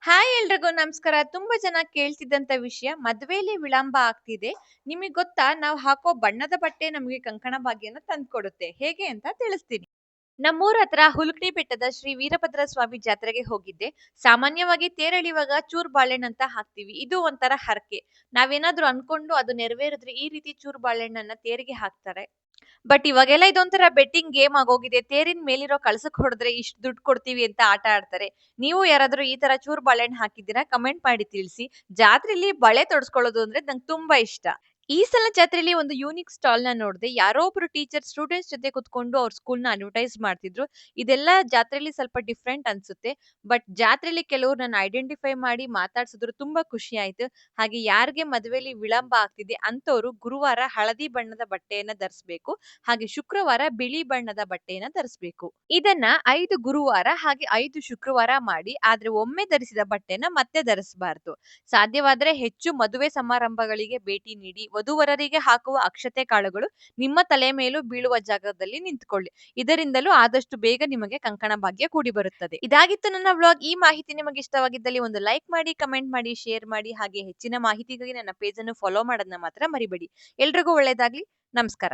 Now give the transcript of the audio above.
Hi ಎಲ್ರಿಗೂ ನಮಸ್ಕಾರ. ತುಂಬಾ ಜನ ಕೇಳ್ತಿದ್ದಂತ ವಿಷಯ ಮದ್ವೆಲಿ ವಿಳಂಬ ಆಗ್ತಿದೆ. ನಿಮಗ್ ಗೊತ್ತಾ ನಾವು ಹಾಕೋ ಬಣ್ಣದ ಬಟ್ಟೆ ನಮ್ಗೆ ಕಂಕಣ ಭಾಗ್ಯನ ತಂದ್ಕೊಡುತ್ತೆ. ಹೇಗೆ ಅಂತ ತಿಳಿಸ್ತೀನಿ. ನಮ್ಮೂರ ಹತ್ರ ಹುಲ್ಕಡಿ ಬೆಟ್ಟದ ಶ್ರೀ ವೀರಭದ್ರ ಸ್ವಾಮಿ ಜಾತ್ರೆಗೆ ಹೋಗಿದ್ದೆ. ಸಾಮಾನ್ಯವಾಗಿ ತೇರೆಳಿವಾಗ ಚೂರ್ ಬಾಳೆಹಣ್ಣು ಅಂತ ಹಾಕ್ತಿವಿ. ಇದು ಒಂಥರ ಹರಕೆ. ನಾವೇನಾದ್ರೂ ಅನ್ಕೊಂಡು ಅದು ನೆರವೇರಿದ್ರೆ ಈ ರೀತಿ ಚೂರ್ ಬಾಳೆಹಣ್ಣನ್ನ ತೇರಿಗೆ ಹಾಕ್ತಾರೆ. ಬಟ್ ಇವಾಗೆಲ್ಲ ಇದೊಂಥರ ಬೆಟ್ಟಿಂಗ್ ಗೇಮ್ ಆಗೋಗಿದೆ. ತೇರಿನ ಮೇಲಿರೋ ಕಳಸಕ್ ಹೊಡೆದ್ರೆ ಇಷ್ಟು ದುಡ್ಡು ಕೊಡ್ತೀವಿ ಅಂತ ಆಟ ಆಡ್ತಾರೆ. ನೀವು ಯಾರಾದ್ರೂ ಈ ತರ ಚೂರ್ ಬಾಳೆಹಣ್ಣು ಹಾಕಿದ್ದೀರಾ? ಕಮೆಂಟ್ ಮಾಡಿ ತಿಳಿಸಿ. ಜಾತ್ರೆಲಿ ಬಳೆ ತೊಡಸ್ಕೊಳ್ಳೋದು ಅಂದ್ರೆ ನಂಗೆ ತುಂಬಾ ಇಷ್ಟ. ಈ ಸಲ ಜಾತ್ರೆಲಿ ಒಂದು ಯೂನಿಕ್ ಸ್ಟಾಲ್ ನ ನೋಡಿದೆ. ಯಾರೋ ಒಬ್ರು ಟೀಚರ್ ಸ್ಟೂಡೆಂಟ್ಸ್ ಜೊತೆ ಕುತ್ಕೊಂಡು ಅವ್ರ ಸ್ಕೂಲ್ ನ ಅಡ್ವರ್ಟೈಸ್ ಮಾಡ್ತಿದ್ರು. ಇದೆಲ್ಲ ಜಾತ್ರೆಲಿ ಸ್ವಲ್ಪ ಡಿಫ್ರೆಂಟ್ ಅನ್ಸುತ್ತೆ. ಬಟ್ ಜಾತ್ರೆಲಿ ಕೆಲವ್ರು ನನ್ನ ಐಡೆಂಟಿಫೈ ಮಾಡಿ ಮಾತಾಡ್ಸಿದ್ರು. ತುಂಬಾ ಖುಷಿ ಆಯ್ತು. ಹಾಗೆ ಯಾರಿಗೆ ಮದುವೆಲಿ ವಿಳಂಬ ಆಗ್ತಿದೆ ಅಂತವ್ರು ಗುರುವಾರ ಹಳದಿ ಬಣ್ಣದ ಬಟ್ಟೆಯನ್ನ ಧರಿಸ್ಬೇಕು. ಹಾಗೆ ಶುಕ್ರವಾರ ಬಿಳಿ ಬಣ್ಣದ ಬಟ್ಟೆಯನ್ನ ಧರಿಸ್ಬೇಕು. ಇದನ್ನ 5 ಗುರುವಾರ ಹಾಗೆ 5 ಶುಕ್ರವಾರ ಮಾಡಿ, ಆದ್ರೆ ಒಮ್ಮೆ ಧರಿಸಿದ ಬಟ್ಟೆನ ಮತ್ತೆ ಧರಿಸಬಾರದು. ಸಾಧ್ಯವಾದ್ರೆ ಹೆಚ್ಚು ಮದುವೆ ಸಮಾರಂಭಗಳಿಗೆ ಭೇಟಿ ನೀಡಿ. ವಧುವರರಿಗೆ ಹಾಕುವ ಅಕ್ಷತೆ ಕಾಳುಗಳು ನಿಮ್ಮ ತಲೆ ಮೇಲೂ ಬೀಳುವ ಜಾಗದಲ್ಲಿ ನಿಂತ್ಕೊಳ್ಳಿ. ಇದರಿಂದಲೂ ಆದಷ್ಟು ಬೇಗ ನಿಮಗೆ ಕಂಕಣ ಭಾಗ್ಯ ಕೂಡಿ ಬರುತ್ತದೆ. ಇದಾಗಿತ್ತು ನನ್ನ ವ್ಲಾಗ್. ಈ ಮಾಹಿತಿ ನಿಮಗೆ ಇಷ್ಟವಾಗಿದ್ದಲ್ಲಿ ಒಂದು ಲೈಕ್ ಮಾಡಿ, ಕಮೆಂಟ್ ಮಾಡಿ, ಶೇರ್ ಮಾಡಿ. ಹಾಗೆ ಹೆಚ್ಚಿನ ಮಾಹಿತಿಗಾಗಿ ನನ್ನ ಪೇಜ್ ಅನ್ನು ಫಾಲೋ ಮಾಡೋದನ್ನ ಮಾತ್ರ ಮರಿಬೇಡಿ. ಎಲ್ರಿಗೂ ಒಳ್ಳೇದಾಗ್ಲಿ. ನಮಸ್ಕಾರ.